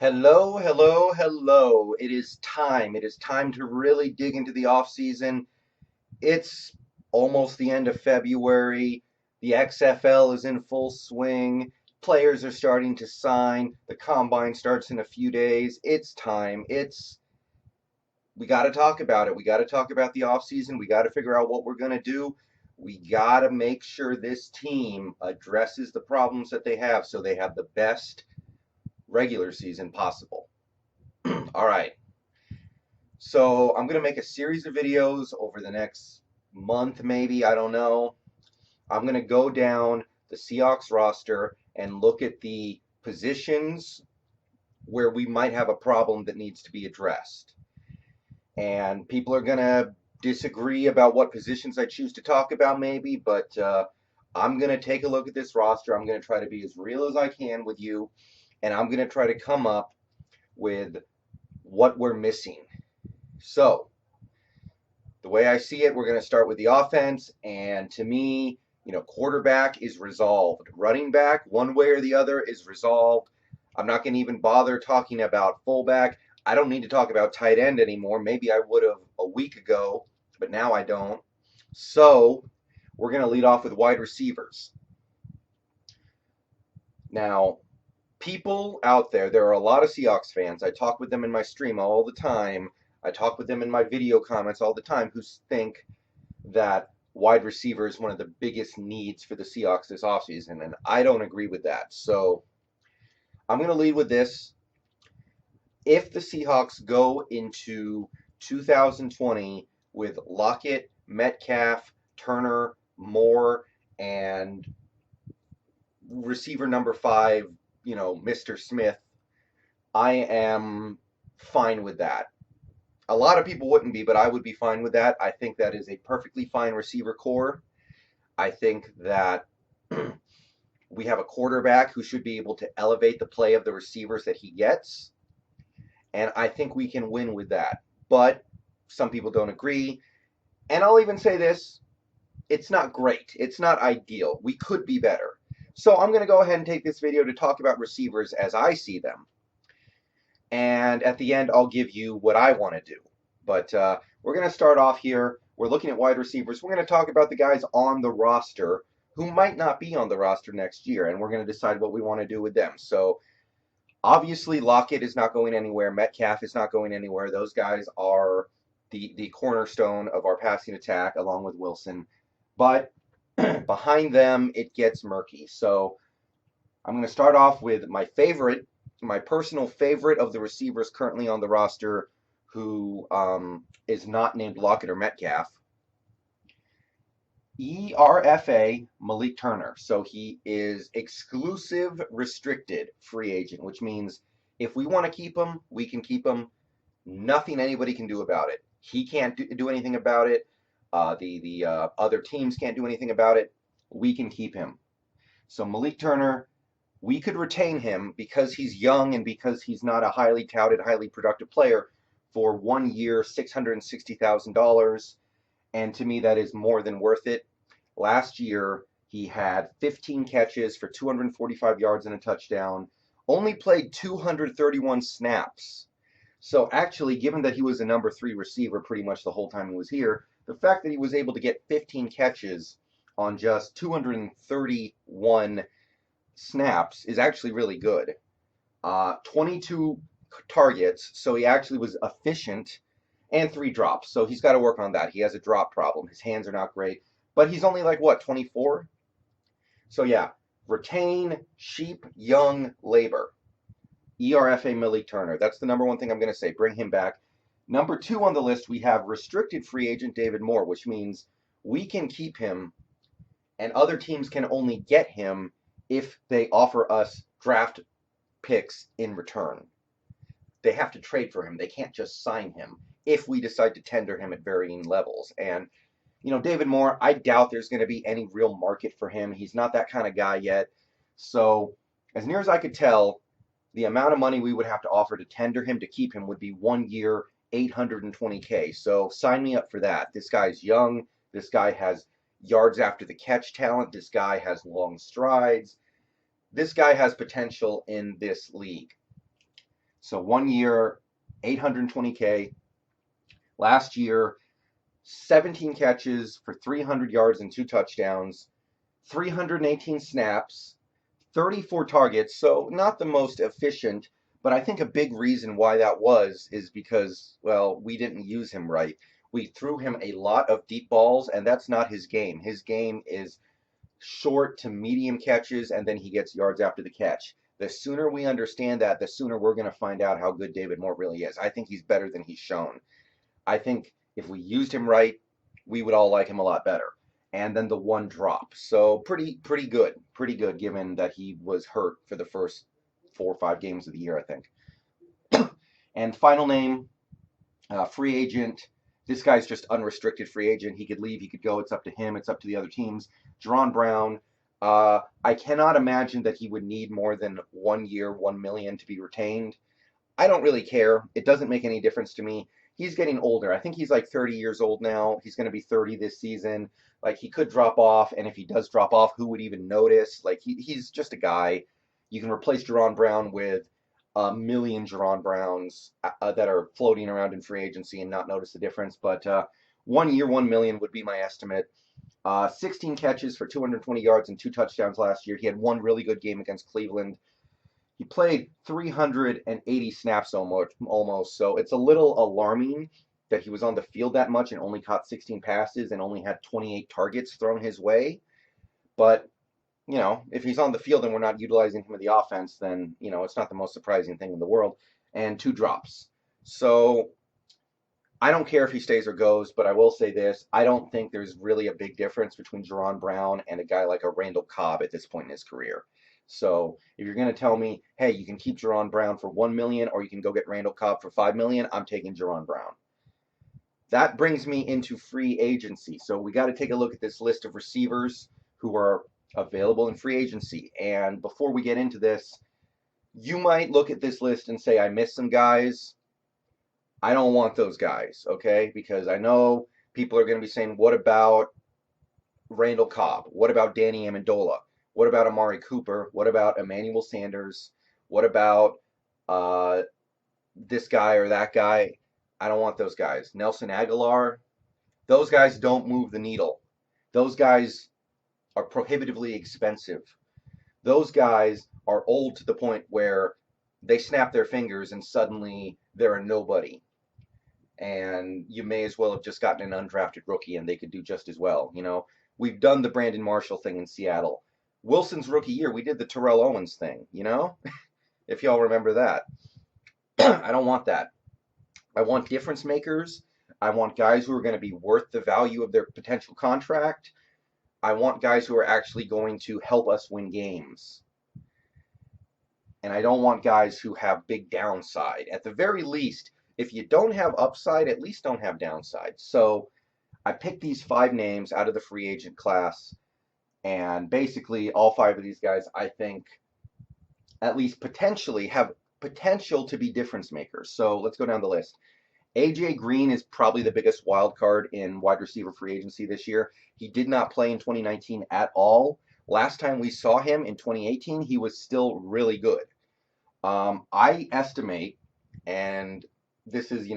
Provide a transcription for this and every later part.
Hello, hello, hello. It is time. It is time to really dig into the off season. It's almost the end of February. The XFL is in full swing. Players are starting to sign. The combine starts in a few days. It's time. We got to talk about it. We got to talk about the off season. We got to figure out what we're going to do. We got to make sure this team addresses the problems that they have so they have the best regular season possible. All right. So I'm going to make a series of videos over the next month, maybe. I don't know. I'm going to go down the Seahawks roster and look at the positions where we might have a problem that needs to be addressed. And people are going to disagree about what positions I choose to talk about, maybe, but I'm going to take a look at this roster. I'm going to try to be as real as I can with you, and I'm going to try to come up with what we're missing. So, the way I see it, we're going to start with the offense, and to me, quarterback is resolved. Running back, one way or the other, is resolved. I'm not going to even bother talking about fullback. I don't need to talk about tight end anymore. Maybe I would have a week ago, but now I don't. So, we're going to lead off with wide receivers. Now, people out there are a lot of Seahawks fans. I talk with them in my stream all the time. I talk with them in my video comments all the time who think that wide receiver is one of the biggest needs for the Seahawks this offseason, and I don't agree with that. So I'm going to lead with this. If the Seahawks go into 2020 with Lockett, Metcalf, Turner, Moore, and receiver number 5, Mr. Smith, I am fine with that. A lot of people wouldn't be, but I would be fine with that. I think that is a perfectly fine receiver core. I think that we have a quarterback who should be able to elevate the play of the receivers that he gets. And I think we can win with that. But some people don't agree. And I'll even say this, it's not great. It's not ideal. We could be better. So I'm going to go ahead and take this video to talk about receivers as I see them. And at the end, I'll give you what I want to do. But we're going to start off here. We're looking at wide receivers. We're going to talk about the guys on the roster who might not be on the roster next year, and we're going to decide what we want to do with them. So obviously, Lockett is not going anywhere. Metcalf is not going anywhere. Those guys are the cornerstone of our passing attack, along with Wilson. But behind them, it gets murky. So I'm going to start off with my personal favorite of the receivers currently on the roster who is not named Lockett or Metcalf. ERFA Malik Turner. So he is exclusive restricted free agent, which means if we want to keep him, we can keep him. Nothing anybody can do about it. He can't do anything about it. The other teams can't do anything about it. We can keep him. So Malik Turner, we could retain him because he's young and because he's not a highly touted, highly productive player for 1 year, $660,000. And to me, that is more than worth it. Last year, he had 15 catches for 245 yards and a touchdown, only played 231 snaps. So actually, given that he was a number 3 receiver pretty much the whole time he was here, the fact that he was able to get 15 catches on just 231 snaps is actually really good. 22 targets, so he actually was efficient, and 3 drops. So he's got to work on that. He has a drop problem. His hands are not great, but he's only like, what, 24? So yeah, retain cheap, young labor. ERFA Malik Turner. That's the number one thing I'm going to say. Bring him back. Number 2 on the list, we have restricted free agent David Moore, which means we can keep him and other teams can only get him if they offer us draft picks in return. They have to trade for him. They can't just sign him if we decide to tender him at varying levels. And, David Moore, I doubt there's going to be any real market for him. He's not that kind of guy yet. So, as near as I could tell, the amount of money we would have to offer to tender him to keep him would be 1 year, $820K. So, sign me up for that. This guy's young. This guy has yards after the catch talent. This guy has long strides. This guy has potential in this league. So 1 year, 820K. Last year, 17 catches for 300 yards and 2 touchdowns, 318 snaps, 34 targets. So not the most efficient, but I think a big reason why that was is because, well, we didn't use him right. We threw him a lot of deep balls, and that's not his game. His game is short to medium catches, and then he gets yards after the catch. The sooner we understand that, the sooner we're going to find out how good David Moore really is. I think he's better than he's shown. I think if we used him right, we would all like him a lot better. And then the one drop. So pretty good given that he was hurt for the first 4 or 5 games of the year, I think. And final name, free agent. This guy's just unrestricted free agent. He could leave, he could go. It's up to him. It's up to the other teams. Jaron Brown. I cannot imagine that he would need more than 1 year, $1 million to be retained. I don't really care. It doesn't make any difference to me. He's getting older. I think he's like 30 years old now. He's going to be 30 this season. Like, he could drop off, and if he does drop off, who would even notice? Like, he's just a guy. You can replace Jaron Brown with a million Jaron Browns that are floating around in free agency and not notice the difference. But 1 year, 1 million would be my estimate. 16 catches for 220 yards and 2 touchdowns last year. He had one really good game against Cleveland. He played 380 snaps almost, so it's a little alarming that he was on the field that much and only caught 16 passes and only had 28 targets thrown his way. But, if he's on the field and we're not utilizing him in the offense, then, it's not the most surprising thing in the world. And 2 drops. So I don't care if he stays or goes, but I will say this. I don't think there's really a big difference between Jaron Brown and a guy like a Randall Cobb at this point in his career. So if you're going to tell me, hey, you can keep Jaron Brown for $1 million or you can go get Randall Cobb for $5 million, I'm taking Jaron Brown. That brings me into free agency. So we got to take a look at this list of receivers who are available in free agency. And before we get into this, you might look at this list and say, I missed some guys. I don't want those guys, okay? Because I know people are going to be saying, what about Randall Cobb? What about Danny Amendola? What about Amari Cooper? What about Emmanuel Sanders? What about this guy or that guy? I don't want those guys. Nelson Aguilar? Those guys don't move the needle. Those guys are prohibitively expensive. Those guys are old to the point where they snap their fingers and suddenly they're a nobody. And you may as well have just gotten an undrafted rookie and they could do just as well. We've done the Brandon Marshall thing in Seattle. Wilson's rookie year, we did the Terrell Owens thing, if y'all remember that. I don't want that. I want difference makers. I want guys who are going to be worth the value of their potential contract. I want guys who are actually going to help us win games. And I don't want guys who have big downside. At the very least, if you don't have upside, at least don't have downside. So I picked these 5 names out of the free agent class. And basically, all 5 of these guys, I think, at least potentially have potential to be difference makers. So let's go down the list. AJ Green is probably the biggest wild card in wide receiver free agency this year. He did not play in 2019 at all. Last time we saw him in 2018, he was still really good. I estimate, and this is,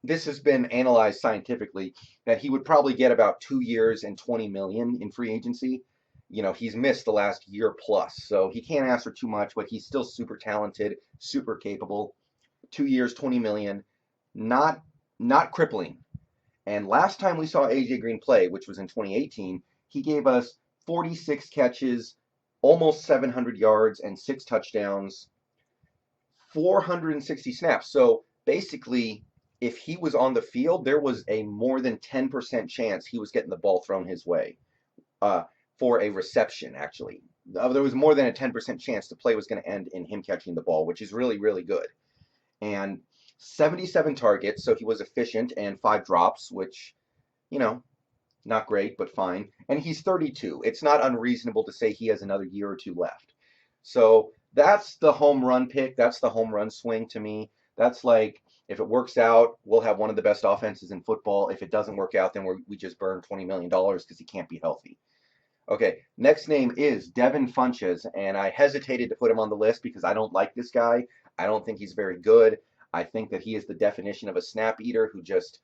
this has been analyzed scientifically, that he would probably get about 2 years and $20 million in free agency. He's missed the last year plus, so he can't ask for too much, but he's still super talented, super capable. 2 years, $20 million, not crippling. And last time we saw AJ Green play, which was in 2018, he gave us 46 catches, almost 700 yards, and 6 touchdowns, 460 snaps. So basically, if he was on the field, there was a more than 10% chance he was getting the ball thrown his way for a reception, actually. There was more than a 10% chance the play was going to end in him catching the ball, which is really, really good. And 77 targets, so he was efficient, and 5 drops, which, not great, but fine. And he's 32. It's not unreasonable to say he has another year or 2 left. So that's the home run pick. That's the home run swing to me. That's like, if it works out, we'll have one of the best offenses in football. If it doesn't work out, then we just burn $20 million because he can't be healthy. Okay, next name is Devin Funches, and I hesitated to put him on the list because I don't like this guy. I don't think he's very good. I think that he is the definition of a snap eater who just,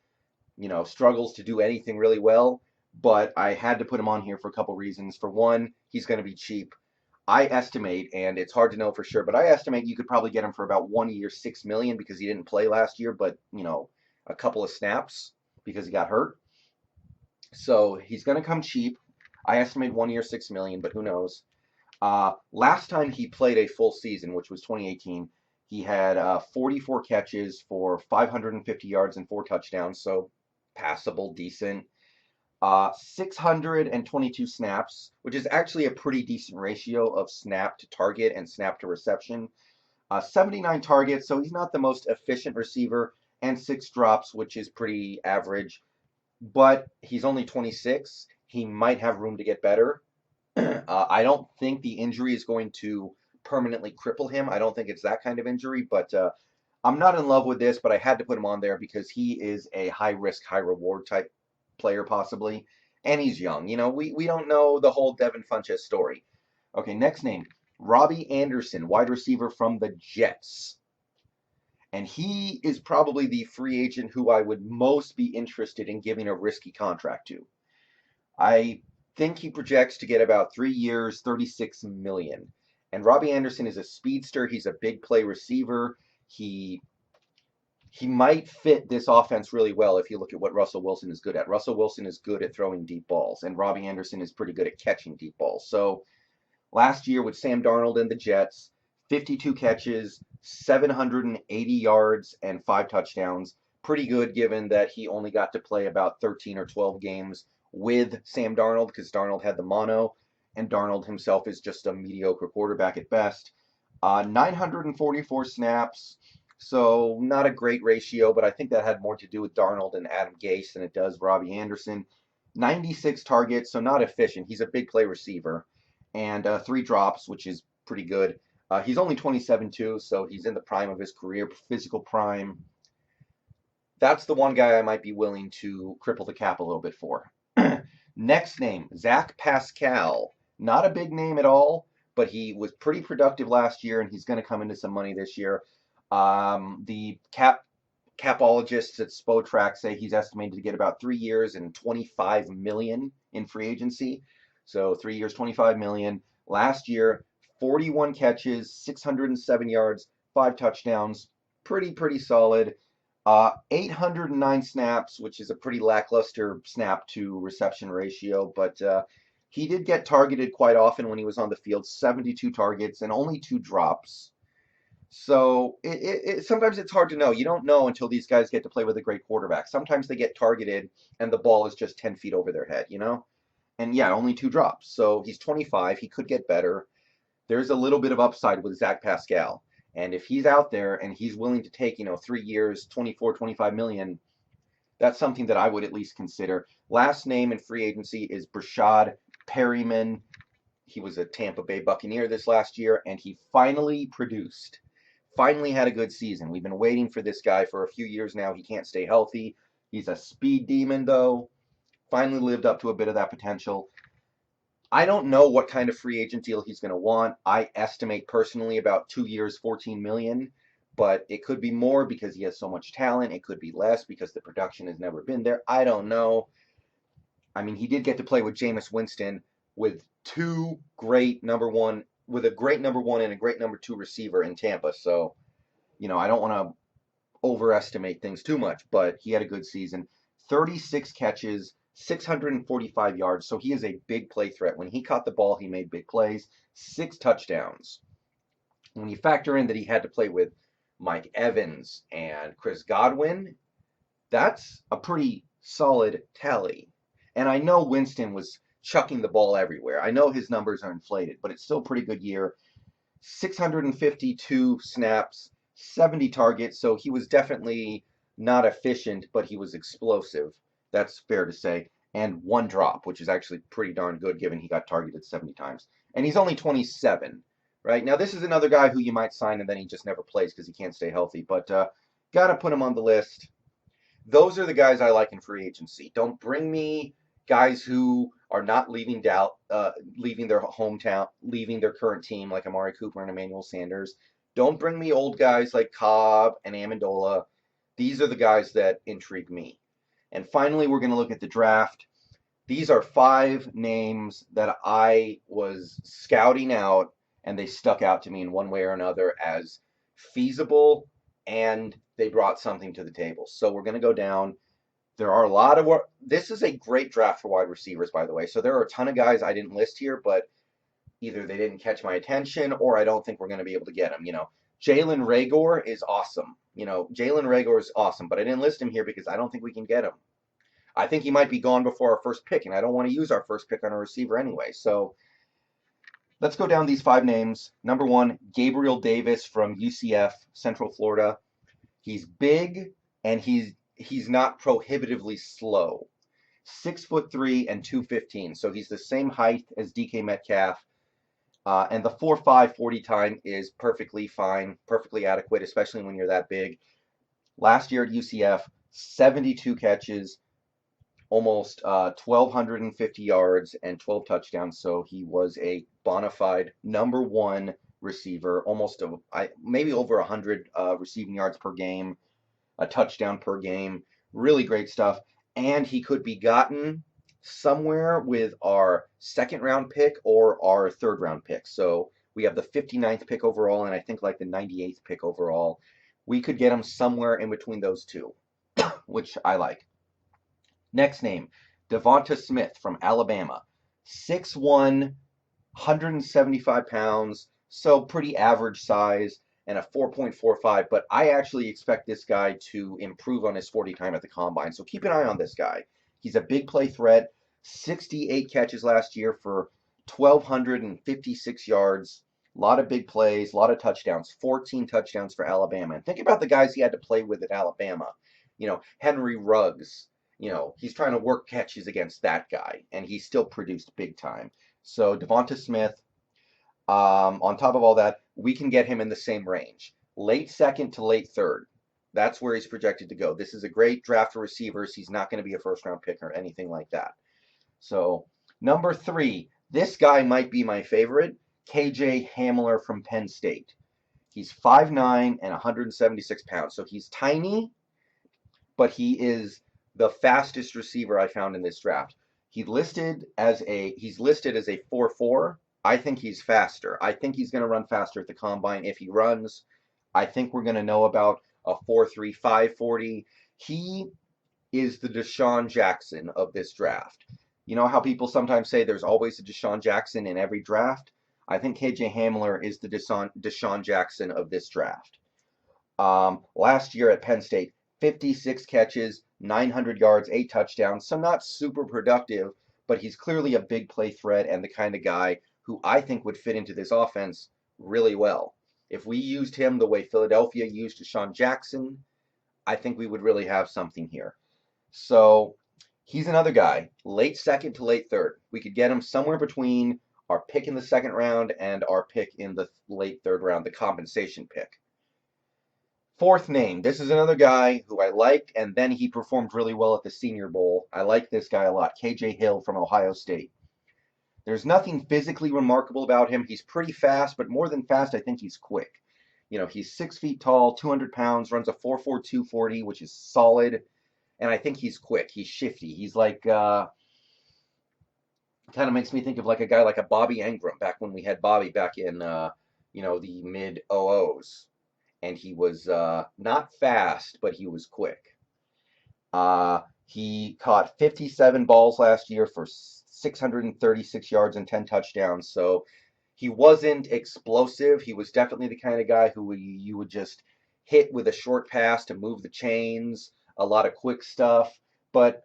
struggles to do anything really well. But I had to put him on here for a couple reasons. For one, he's going to be cheap. I estimate, and it's hard to know for sure, but I estimate you could probably get him for about 1 year, 6 million because he didn't play last year, but a couple of snaps because he got hurt. So he's going to come cheap. I estimate 1 year, 6 million, but who knows? Last time he played a full season, which was 2018, he had 44 catches for 550 yards and 4 touchdowns, so passable, decent. 622 snaps, which is actually a pretty decent ratio of snap to target and snap to reception. 79 targets, so he's not the most efficient receiver, and 6 drops, which is pretty average. But he's only 26. He might have room to get better. I don't think the injury is going to permanently cripple him. I don't think it's that kind of injury, but I'm not in love with this, but I had to put him on there because he is a high risk, high reward type player, possibly. And he's young. We don't know the whole Devin Funches story. Okay, next name Robbie Anderson, wide receiver from the Jets. And he is probably the free agent who I would most be interested in giving a risky contract to. I think he projects to get about 3 years, 36 million. And Robbie Anderson is a speedster. He's a big play receiver. He might fit this offense really well if you look at what Russell Wilson is good at. Russell Wilson is good at throwing deep balls, and Robbie Anderson is pretty good at catching deep balls. So last year with Sam Darnold and the Jets, 52 catches, 780 yards, and 5 touchdowns. Pretty good given that he only got to play about 13 or 12 games with Sam Darnold because Darnold had the mono, and Darnold himself is just a mediocre quarterback at best. 944 snaps, so not a great ratio, but I think that had more to do with Darnold and Adam Gase than it does Robbie Anderson. 96 targets, so not efficient. He's a big play receiver. And 3 drops, which is pretty good. He's only 27 too, so he's in the prime of his career, physical prime. That's the one guy I might be willing to cripple the cap a little bit for. Next name, Zach Pascal. Not a big name at all, but he was pretty productive last year, and he's going to come into some money this year. The capologists at Spotrac say he's estimated to get about 3 years and 25 million in free agency. So 3 years, 25 million. Last year, 41 catches, 607 yards, 5 touchdowns. Pretty solid. 809 snaps, which is a pretty lackluster snap to reception ratio, but he did get targeted quite often when he was on the field. 72 targets and only 2 drops. So sometimes it's hard to know. You don't know until these guys get to play with a great quarterback. Sometimes they get targeted and the ball is just 10 feet over their head. And yeah, only 2 drops. So he's 25. He could get better. There's a little bit of upside with Zach Pascal. And if he's out there and he's willing to take, 3 years, 24, 25 million, that's something that I would at least consider. Last name in free agency is Brashad Perryman. He was a Tampa Bay Buccaneer this last year, and he finally produced. Finally had a good season. We've been waiting for this guy for a few years now. He can't stay healthy. He's a speed demon, though. Finally lived up to a bit of that potential. I don't know what kind of free agent deal he's going to want. I estimate personally about 2 years, 14 million, but it could be more because he has so much talent. It could be less because the production has never been there. I don't know. I mean, he did get to play with Jameis Winston with a great number one and a great number 2 receiver in Tampa. So, I don't want to overestimate things too much, but he had a good season. 36 catches, 645 yards, so he is a big play threat. When he caught the ball, he made big plays. 6 touchdowns. When you factor in that he had to play with Mike Evans and Chris Godwin, that's a pretty solid tally. And I know Winston was chucking the ball everywhere. I know his numbers are inflated, but it's still a pretty good year. 652 snaps, 70 targets, so he was definitely not efficient, but he was explosive. That's fair to say. And 1 drop, which is actually pretty darn good given he got targeted 70 times. And he's only 27, right? Now, this is another guy who you might sign and then he just never plays because he can't stay healthy, but got to put him on the list. Those are the guys I like in free agency. Don't bring me guys who are not leaving leaving their hometown, leaving their current team like Amari Cooper and Emmanuel Sanders. Don't bring me old guys like Cobb and Amendola. These are the guys that intrigue me. And finally, we're going to look at the draft. These are 5 names that I was scouting out, and they stuck out to me in one way or another as feasible, and they brought something to the table. So we're going to go down. There are a lot of this is a great draft for wide receivers, by the way. So there are a ton of guys I didn't list here, but either they didn't catch my attention or I don't think we're going to be able to get them. Jalen Reagor is awesome. Jalen Reagor is awesome, but I didn't list him here because I don't think we can get him. I think he might be gone before our first pick, and I don't want to use our first pick on a receiver anyway. So let's go down these 5 names. Number 1, Gabriel Davis from UCF, Central Florida. He's big, and he's not prohibitively slow. 6'3" and 215, so he's the same height as DK Metcalf. And the 4.5 40 time is perfectly fine, perfectly adequate, especially when you're that big. Last year at UCF, 72 catches, almost 1,250 yards and 12 touchdowns. So he was a bona fide number 1 receiver, maybe over 100 receiving yards per game, a touchdown per game. Really great stuff. And he could be gotten somewhere with our 2nd round pick or our 3rd round pick. So we have the 59th pick overall, and I think like the 98th pick overall. We could get him somewhere in between those two, which I like. Next name, Devonta Smith from Alabama. 6'1", 175 pounds, so pretty average size, and a 4.45, but I actually expect this guy to improve on his 40 time at the combine, so keep an eye on this guy. He's a big play threat, 68 catches last year for 1,256 yards, a lot of big plays, a lot of touchdowns, 14 touchdowns for Alabama. And think about the guys he had to play with at Alabama. Henry Ruggs. He's trying to work catches against that guy, and he still produced big time. So Devonta Smith, on top of all that, we can get him in the same range. Late 2nd to late 3rd. That's where he's projected to go. This is a great draft for receivers. He's not going to be a 1st round pick or anything like that. So number 3, this guy might be my favorite, KJ Hamler from Penn State. He's 5'9" and 176 pounds. So he's tiny, but he is the fastest receiver I found in this draft. He's listed as a 4.4. I think he's faster. I think he's going to run faster at the combine. If he runs, I think we're going to know about a 4.3 5.40. He is the DeSean Jackson of this draft. You know how people sometimes say there's always a DeSean Jackson in every draft? I think KJ Hamler is the DeSean Jackson of this draft. Last year at Penn State, 56 catches, 900 yards, 8 touchdowns, so not super productive, but he's clearly a big play threat and the kind of guy who I think would fit into this offense really well. If we used him the way Philadelphia used DeSean Jackson, I think we would really have something here. So he's another guy, late 2nd to late 3rd. We could get him somewhere between our pick in the 2nd round and our pick in the late 3rd round, the compensation pick. 4th name, this is another guy who I liked, and then he performed really well at the Senior Bowl. I like this guy a lot, KJ Hill from Ohio State. There's nothing physically remarkable about him. He's pretty fast, but more than fast, I think he's quick. He's 6 feet tall, 200 pounds, runs a 4.4 240, which is solid, and I think he's quick. He's shifty. He's like, kind of makes me think of like a guy like a Bobby Engram back when we had Bobby back in, the mid-00s. And he was not fast, but he was quick. He caught 57 balls last year for 636 yards and 10 touchdowns. So he wasn't explosive. He was definitely the kind of guy who you would just hit with a short pass to move the chains, a lot of quick stuff. But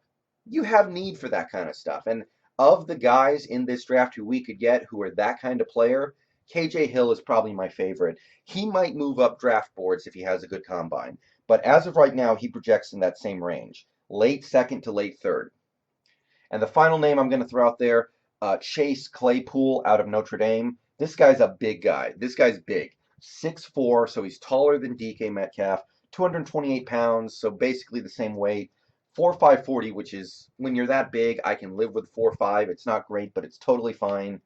you have need for that kind of stuff. And of the guys in this draft who we could get who are that kind of player, KJ Hill is probably my favorite. He might move up draft boards if he has a good combine. But as of right now, he projects in that same range. Late 2nd to late 3rd. And the final name I'm going to throw out there, Chase Claypool out of Notre Dame. This guy's a big guy. This guy's big. 6'4", so he's taller than DK Metcalf. 228 pounds, so basically the same weight. 4.5 40, which is when you're that big, I can live with 4.5. It's not great, but it's totally fine.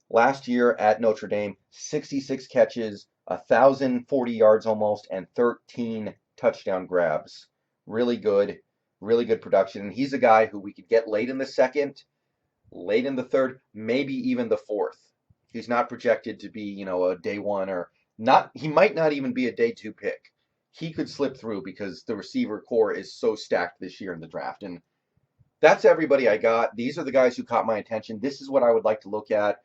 Last year at Notre Dame, 66 catches, 1,040 yards almost, and 13 touchdown grabs. Really good production. And he's a guy who we could get late in the second, late in the third, maybe even the fourth. He's not projected to be, a day one or not. He might not even be a day two pick. He could slip through because the receiver core is so stacked this year in the draft. And that's everybody I got. These are the guys who caught my attention. This is what I would like to look at.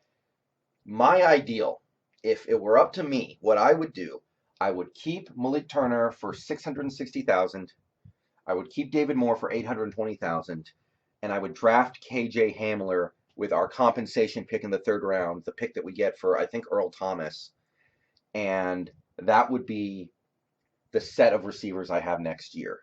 My ideal, if it were up to me, what I would do, I would keep Malik Turner for 660,000. I would keep David Moore for 820,000, and I would draft KJ Hamler with our compensation pick in the third round, the pick that we get for I think Earl Thomas, and that would be the set of receivers I have next year.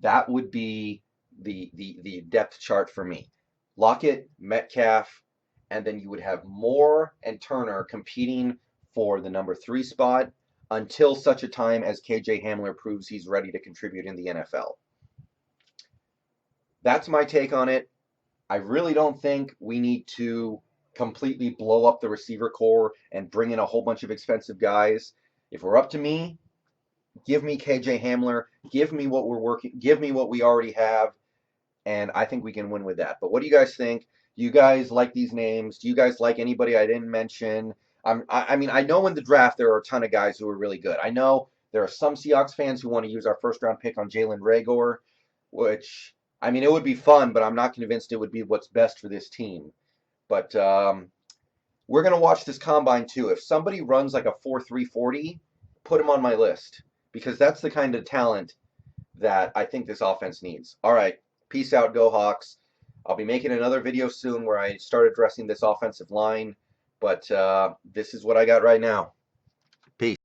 That would be the depth chart for me. Lockett, Metcalf, and then you would have Moore and Turner competing for the number 3 spot until such a time as KJ Hamler proves he's ready to contribute in the NFL. That's my take on it. I really don't think we need to completely blow up the receiver core and bring in a whole bunch of expensive guys. If we're up to me, give me KJ Hamler, give me what we already have, and I think we can win with that. But what do you guys think? Do you guys like these names? Do you guys like anybody I didn't mention? I mean, I know in the draft there are a ton of guys who are really good. I know there are some Seahawks fans who want to use our first-round pick on Jalen Reagor, which, I mean, it would be fun, but I'm not convinced it would be what's best for this team. But we're going to watch this combine, too. If somebody runs like a 4.3 40, put him on my list, because that's the kind of talent that I think this offense needs. All right, peace out, go Hawks. I'll be making another video soon where I start addressing this offensive line, but this is what I got right now. Peace.